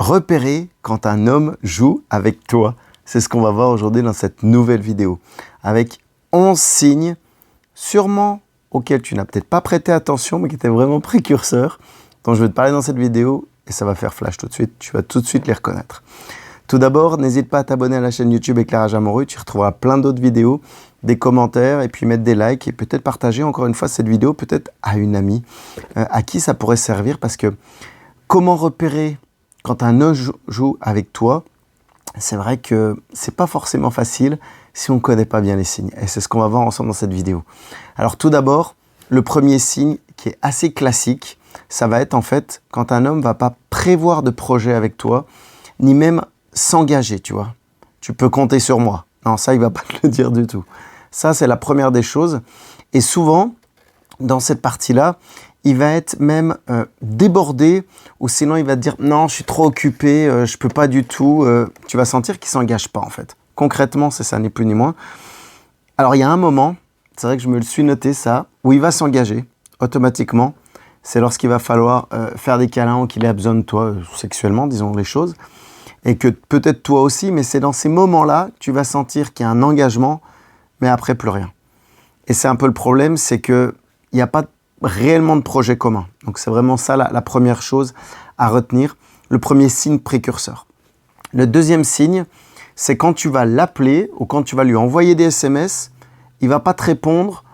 Repérer quand un homme joue avec toi. C'est ce qu'on va voir aujourd'hui dans cette nouvelle vidéo. Avec 11 signes, sûrement auxquels tu n'as peut-être pas prêté attention, mais qui étaient vraiment précurseurs, dont je vais te parler dans cette vidéo, et ça va faire flash tout de suite. Tu vas tout de suite les reconnaître. Tout d'abord, n'hésite pas à t'abonner à la chaîne YouTube Éclairage Amoureux. Tu retrouveras plein d'autres vidéos, des commentaires, et puis mettre des likes, et peut-être partager encore une fois cette vidéo, peut-être à une amie, à qui ça pourrait servir, parce que comment repérer quand un homme joue avec toi, c'est vrai que c'est pas forcément facile si on ne connaît pas bien les signes. Et c'est ce qu'on va voir ensemble dans cette vidéo. Alors tout d'abord, le premier signe qui est assez classique, ça va être en fait quand un homme ne va pas prévoir de projet avec toi, ni même s'engager, tu vois. Tu peux compter sur moi. Non, ça, il ne va pas te le dire du tout. Ça, c'est la première des choses. Et souvent, dans cette partie-là, il va être même débordé, ou sinon il va te dire « Non, je suis trop occupé, je ne peux pas du tout. » Tu vas sentir qu'il ne s'engage pas en fait. Concrètement, c'est ça, ni plus ni moins. Alors il y a un moment, c'est vrai que je me le suis noté ça, où il va s'engager automatiquement. C'est lorsqu'il va falloir faire des câlins ou qu'il a besoin de toi, sexuellement, disons les choses. Et que peut-être toi aussi, mais c'est dans ces moments-là que tu vas sentir qu'il y a un engagement, mais après plus rien. Et c'est un peu le problème, c'est qu'il n'y a pas réellement de projet commun. Donc c'est vraiment ça la première chose à retenir, le premier signe précurseur. Le deuxième signe, c'est quand tu vas l'appeler ou quand tu vas lui envoyer des SMS, il ne va pas te répondre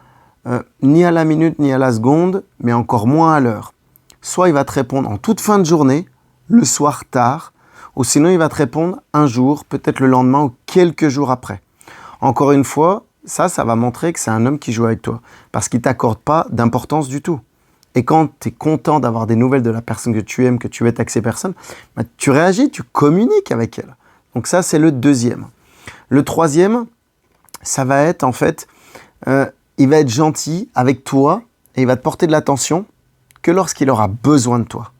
ni à la minute ni à la seconde, mais encore moins à l'heure. Soit il va te répondre en toute fin de journée, le soir tard, ou sinon il va te répondre un jour, peut-être le lendemain ou quelques jours après. Encore une fois, ça va montrer que c'est un homme qui joue avec toi, parce qu'il ne t'accorde pas d'importance du tout. Et quand tu es content d'avoir des nouvelles de la personne que tu aimes, que tu veux être avec ces personnes, bah, tu réagis, tu communiques avec elle. Donc ça, c'est le deuxième. Le troisième, ça va être en fait, il va être gentil avec toi et il va te porter de l'attention que lorsqu'il aura besoin de toi.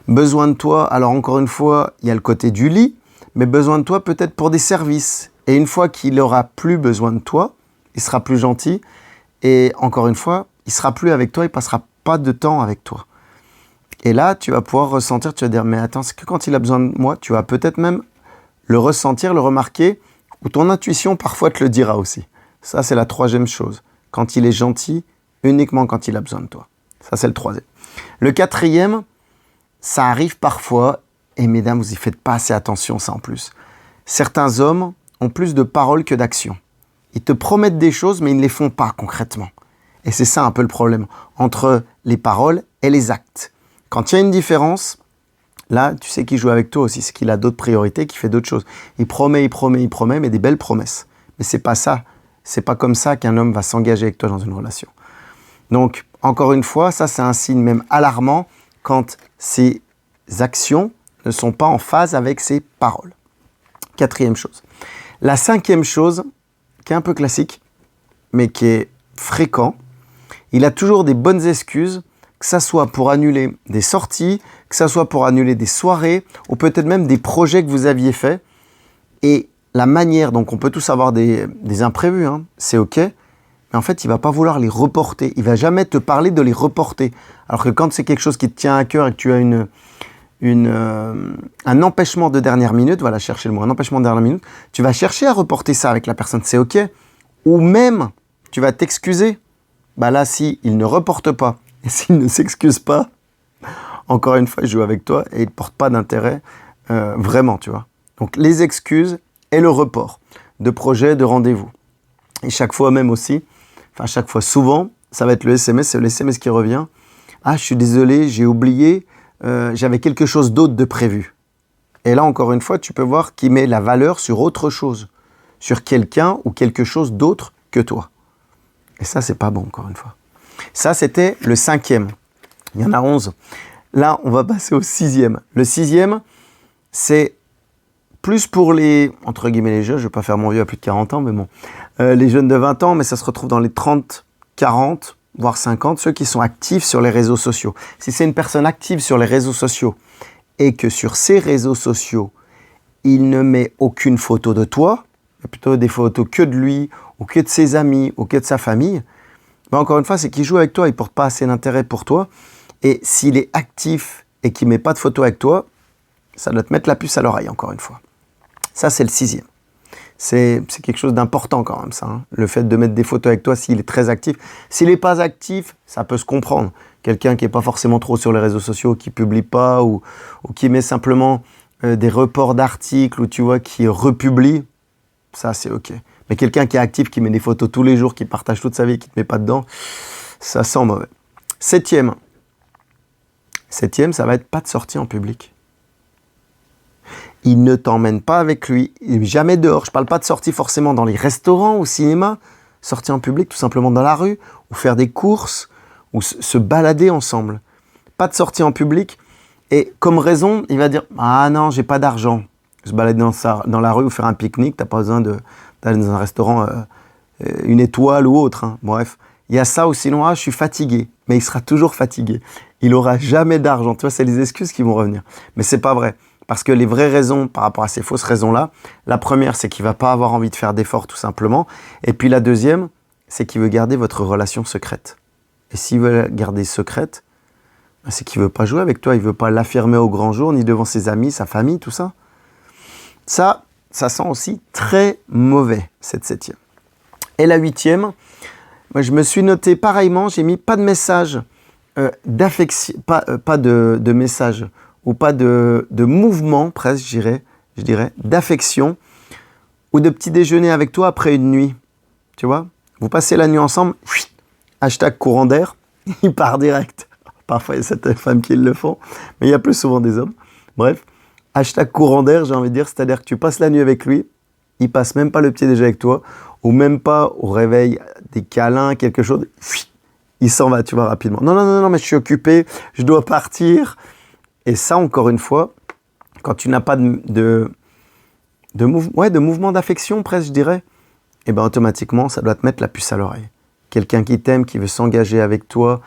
Besoin de toi, alors encore une fois, il y a le côté du lit, mais besoin de toi peut-être pour des services. Et une fois qu'il n'aura plus besoin de toi, il sera plus gentil. Et encore une fois, il sera plus avec toi, il passera pas de temps avec toi. Et là, tu vas pouvoir ressentir, tu vas dire, mais attends, c'est que quand il a besoin de moi, tu vas peut-être même le ressentir, le remarquer, ou ton intuition parfois te le dira aussi. Ça, c'est la troisième chose. Quand il est gentil, uniquement quand il a besoin de toi. Ça, c'est le troisième. Le quatrième, ça arrive parfois, et mesdames, vous y faites pas assez attention, ça en plus. Certains hommes ont plus de paroles que d'actions. Ils te promettent des choses, mais ils ne les font pas concrètement. Et c'est ça un peu le problème, entre les paroles et les actes. Quand il y a une différence, là, tu sais qu'il joue avec toi aussi, c'est qu'il a d'autres priorités, qu'il fait d'autres choses. Il promet, mais des belles promesses. Mais c'est pas ça. C'est pas comme ça qu'un homme va s'engager avec toi dans une relation. Donc, encore une fois, ça c'est un signe même alarmant quand ses actions ne sont pas en phase avec ses paroles. Quatrième chose. La cinquième chose, qui est un peu classique, mais qui est fréquent, il a toujours des bonnes excuses, que ça soit pour annuler des sorties, que ça soit pour annuler des soirées, ou peut-être même des projets que vous aviez faits. Et la manière, donc on peut tous avoir des imprévus, hein, c'est ok, mais en fait il ne va pas vouloir les reporter, il ne va jamais te parler de les reporter. Alors que quand c'est quelque chose qui te tient à cœur et que tu as un empêchement de dernière minute, voilà, chercher le mot, un empêchement de dernière minute, tu vas chercher à reporter ça avec la personne, c'est ok. Ou même, tu vas t'excuser. Bah là, si il ne reporte pas, et s'il ne s'excuse pas, encore une fois, il joue avec toi et il ne porte pas d'intérêt, vraiment, tu vois. Donc, les excuses et le report de projet, de rendez-vous. Et chaque fois même aussi, enfin chaque fois souvent, ça va être le SMS, c'est le SMS qui revient. Ah, je suis désolé, j'ai oublié, j'avais quelque chose d'autre de prévu. Et là, encore une fois, tu peux voir qu'il met la valeur sur autre chose, sur quelqu'un ou quelque chose d'autre que toi. Et ça, c'est pas bon, encore une fois. Ça, c'était le cinquième. Il y en a 11. Là, on va passer au sixième. Le sixième, c'est plus pour les, entre guillemets, les jeunes, je ne vais pas faire mon vieux à plus de 40 ans, mais bon, les jeunes de 20 ans, mais ça se retrouve dans les 30, 40, voire 50, ceux qui sont actifs sur les réseaux sociaux. Si c'est une personne active sur les réseaux sociaux et que sur ces réseaux sociaux, il ne met aucune photo de toi, mais plutôt des photos que de lui, ou que de ses amis, ou que de sa famille, ben encore une fois, c'est qu'il joue avec toi, il ne porte pas assez d'intérêt pour toi. Et s'il est actif et qu'il ne met pas de photo avec toi, Ça doit te mettre la puce à l'oreille, encore une fois. Ça, c'est le 6e. C'est quelque chose d'important quand même, ça. Hein. Le fait de mettre des photos avec toi s'il est très actif. S'il n'est pas actif, ça peut se comprendre. Quelqu'un qui n'est pas forcément trop sur les réseaux sociaux, qui ne publie pas ou qui met simplement des reports d'articles ou tu vois, qui republie, ça c'est OK. Mais quelqu'un qui est actif, qui met des photos tous les jours, qui partage toute sa vie, qui ne te met pas dedans, ça sent mauvais. 7e, ça va être pas de sortie en public. Il ne t'emmène pas avec lui, jamais dehors. Je ne parle pas de sortie forcément dans les restaurants, au cinéma, sortie en public, tout simplement dans la rue, ou faire des courses, ou se balader ensemble. Pas de sortie en public. Et comme raison, il va dire « Ah non, j'ai pas d'argent. » Se balader dans la rue ou faire un pique-nique, tu n'as pas besoin d'aller dans un restaurant, une étoile ou autre. Hein. Bref, il y a ça ou sinon « Ah, je suis fatigué. » Mais il sera toujours fatigué. Il n'aura jamais d'argent. Tu vois, c'est les excuses qui vont revenir. Mais c'est pas vrai. Parce que les vraies raisons par rapport à ces fausses raisons-là, la première, c'est qu'il ne va pas avoir envie de faire d'efforts tout simplement. Et puis la deuxième, c'est qu'il veut garder votre relation secrète. Et s'il veut la garder secrète, c'est qu'il ne veut pas jouer avec toi. Il ne veut pas l'affirmer au grand jour, ni devant ses amis, sa famille, tout ça. Ça sent aussi très mauvais, cette 7e. Et la 8e, moi je me suis noté pareillement, j'ai mis pas de message d'affection, pas de message ou pas de mouvement, presque, je dirais, d'affection, ou de petit déjeuner avec toi après une nuit. Tu vois, vous passez la nuit ensemble, hashtag courant d'air, il part direct. Parfois, il y a certaines femmes qui le font, mais il y a plus souvent des hommes. Bref, hashtag courant d'air, j'ai envie de dire, c'est-à-dire que tu passes la nuit avec lui, il passe même pas le petit déjeuner avec toi, ou même pas au réveil, des câlins, quelque chose, il s'en va, tu vois, rapidement. Non, mais je suis occupé, je dois partir. Et ça, encore une fois, quand tu n'as pas de mouvement d'affection, presque, je dirais, eh ben automatiquement, ça doit te mettre la puce à l'oreille. Quelqu'un qui t'aime, qui veut s'engager avec toi,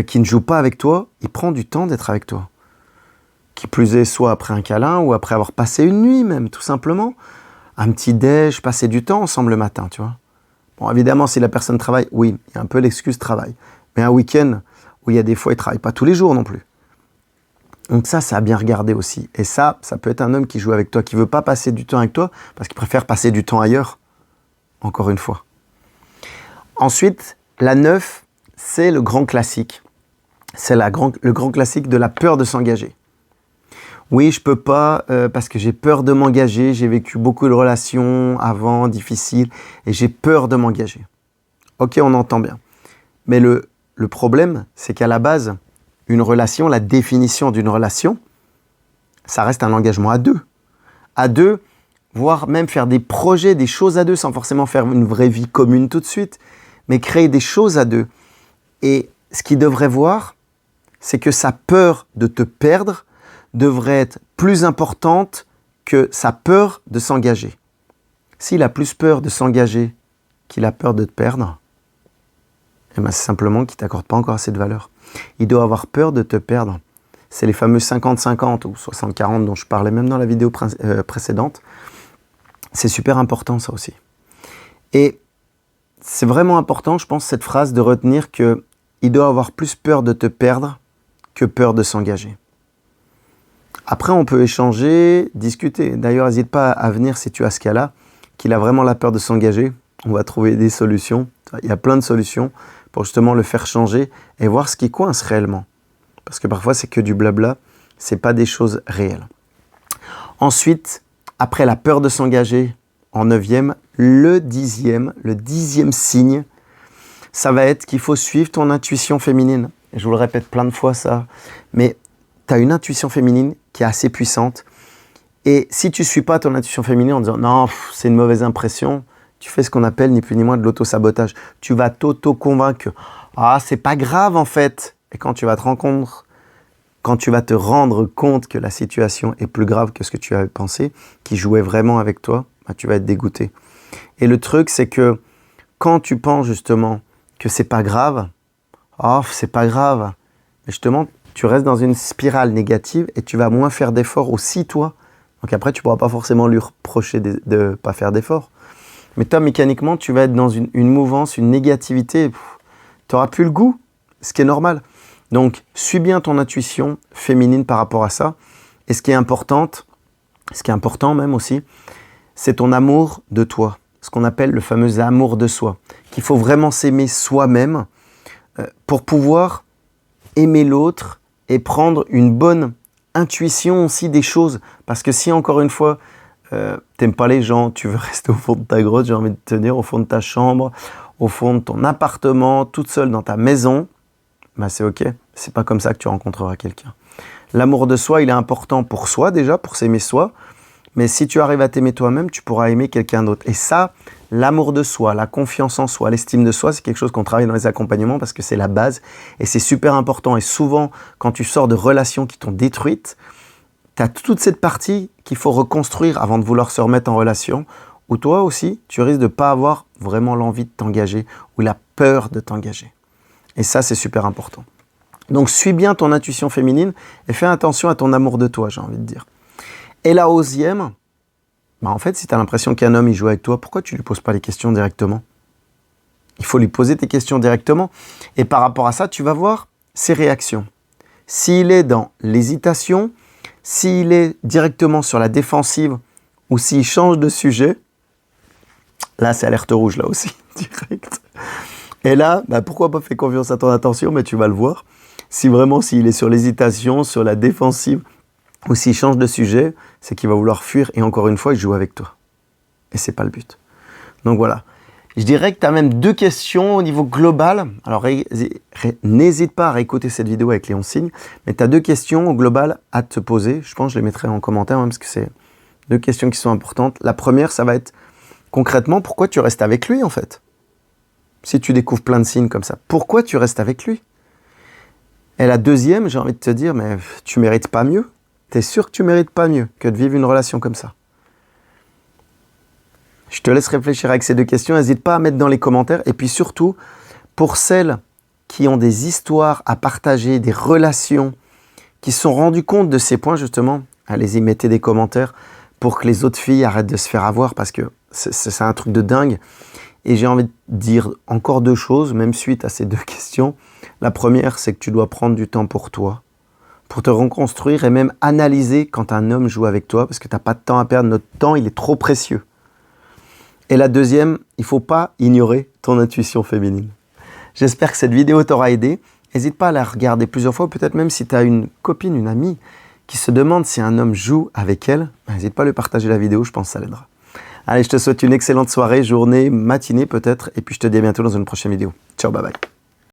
qui ne joue pas avec toi, il prend du temps d'être avec toi. Qui plus est, soit après un câlin ou après avoir passé une nuit même, tout simplement. Un petit déj, passer du temps ensemble le matin, tu vois. Bon, évidemment, si la personne travaille, oui, il y a un peu l'excuse travail. Mais un week-end, où il y a des fois, il ne travaille pas tous les jours non plus. Donc ça a bien regardé aussi. Et ça peut être un homme qui joue avec toi, qui ne veut pas passer du temps avec toi, parce qu'il préfère passer du temps ailleurs, encore une fois. Ensuite, la 9, c'est le grand classique. C'est le grand classique de la peur de s'engager. Oui, je ne peux pas, parce que j'ai peur de m'engager, j'ai vécu beaucoup de relations avant, difficiles, et j'ai peur de m'engager. Ok, on entend bien. Mais le problème, c'est qu'à la base, une relation, la définition d'une relation, ça reste un engagement à deux. À deux, voire même faire des projets, des choses à deux, sans forcément faire une vraie vie commune tout de suite, mais créer des choses à deux. Et ce qu'il devrait voir, c'est que sa peur de te perdre devrait être plus importante que sa peur de s'engager. S'il a plus peur de s'engager qu'il a peur de te perdre, eh ben c'est simplement qu'il ne t'accorde pas encore assez de valeur. Il doit avoir peur de te perdre. C'est les fameux 50-50 ou 60-40 dont je parlais même dans la vidéo précédente. C'est super important ça aussi. Et c'est vraiment important, je pense, cette phrase de retenir qu'il doit avoir plus peur de te perdre que peur de s'engager. Après, on peut échanger, discuter. D'ailleurs, n'hésite pas à venir si tu as ce cas-là, qu'il a vraiment la peur de s'engager. On va trouver des solutions. Il y a plein de solutions pour justement le faire changer et voir ce qui coince réellement. Parce que parfois, c'est que du blabla, c'est pas des choses réelles. Ensuite, après la peur de s'engager, en 9e, le 10e signe, ça va être qu'il faut suivre ton intuition féminine. Et je vous le répète plein de fois ça, mais tu as une intuition féminine qui est assez puissante. Et si tu ne suis pas ton intuition féminine en disant « Non, c'est une mauvaise impression », tu fais ce qu'on appelle ni plus ni moins de l'auto-sabotage. Tu vas t'auto-convaincre que « Ah, c'est pas grave en fait ». Et quand tu vas te rendre compte que la situation est plus grave que ce que tu avais pensé, qui jouait vraiment avec toi, bah, tu vas être dégoûté. Et le truc, c'est que quand tu penses justement que c'est pas grave, oh, c'est pas grave, mais justement, tu restes dans une spirale négative et tu vas moins faire d'efforts aussi, toi. Donc après, tu ne pourras pas forcément lui reprocher de ne pas faire d'efforts. Mais toi, mécaniquement, tu vas être dans une mouvance, une négativité. Tu n'auras plus le goût, ce qui est normal. Donc, suis bien ton intuition féminine par rapport à ça. Et ce qui est important même aussi, c'est ton amour de toi. Ce qu'on appelle le fameux amour de soi. Qu'il faut vraiment s'aimer soi-même pour pouvoir aimer l'autre et prendre une bonne intuition aussi des choses. Parce que si, encore une fois, t'aimes pas les gens, tu veux rester au fond de ta grotte, j'ai envie de te dire, au fond de ta chambre, au fond de ton appartement, toute seule dans ta maison, bah c'est ok. C'est pas comme ça que tu rencontreras quelqu'un. L'amour de soi, il est important pour soi déjà, pour s'aimer soi. Mais si tu arrives à t'aimer toi-même, tu pourras aimer quelqu'un d'autre. Et ça, l'amour de soi, la confiance en soi, l'estime de soi, c'est quelque chose qu'on travaille dans les accompagnements parce que c'est la base et c'est super important. Et souvent, quand tu sors de relations qui t'ont détruite, tu as toute cette partie qu'il faut reconstruire avant de vouloir se remettre en relation, où toi aussi, tu risques de ne pas avoir vraiment l'envie de t'engager ou la peur de t'engager. Et ça, c'est super important. Donc, suis bien ton intuition féminine et fais attention à ton amour de toi, j'ai envie de dire. Et la 11e, bah en fait, si tu as l'impression qu'un homme il joue avec toi, pourquoi tu ne lui poses pas les questions directement? Il faut lui poser tes questions directement. Et par rapport à ça, tu vas voir ses réactions. S'il est dans l'hésitation, s'il est directement sur la défensive ou s'il change de sujet, là, c'est alerte rouge, là aussi, direct. Et là, bah pourquoi pas faire confiance à ton attention, mais tu vas le voir. S'il est sur l'hésitation, sur la défensive, ou s'il change de sujet, c'est qu'il va vouloir fuir et encore une fois, il joue avec toi. Et c'est pas le but. Donc voilà. Je dirais que tu as même 2 questions au niveau global. Alors n'hésite pas à réécouter cette vidéo avec les 11 signes, mais tu as 2 questions au global à te poser. Je pense que je les mettrai en commentaire même parce que c'est 2 questions qui sont importantes. La première, ça va être concrètement, pourquoi tu restes avec lui en fait? Si tu découvres plein de signes comme ça, pourquoi tu restes avec lui? Et la deuxième, j'ai envie de te dire, mais tu mérites pas mieux? T'es sûr que tu mérites pas mieux que de vivre une relation comme ça? Je te laisse réfléchir avec ces 2 questions. N'hésite pas à mettre dans les commentaires. Et puis surtout, pour celles qui ont des histoires à partager, des relations, qui se sont rendues compte de ces points justement, allez-y, mettez des commentaires pour que les autres filles arrêtent de se faire avoir parce que c'est un truc de dingue. Et j'ai envie de dire encore 2 choses, même suite à ces 2 questions. La première, c'est que tu dois prendre du temps pour toi, pour te reconstruire et même analyser quand un homme joue avec toi, parce que tu n'as pas de temps à perdre. Notre temps, il est trop précieux. Et la deuxième, il ne faut pas ignorer ton intuition féminine. J'espère que cette vidéo t'aura aidé. N'hésite pas à la regarder plusieurs fois, peut-être même si tu as une copine, une amie qui se demande si un homme joue avec elle, n'hésite pas à lui partager la vidéo, je pense que ça l'aidera. Allez, je te souhaite une excellente soirée, journée, matinée peut-être, et puis je te dis à bientôt dans une prochaine vidéo. Ciao, bye bye.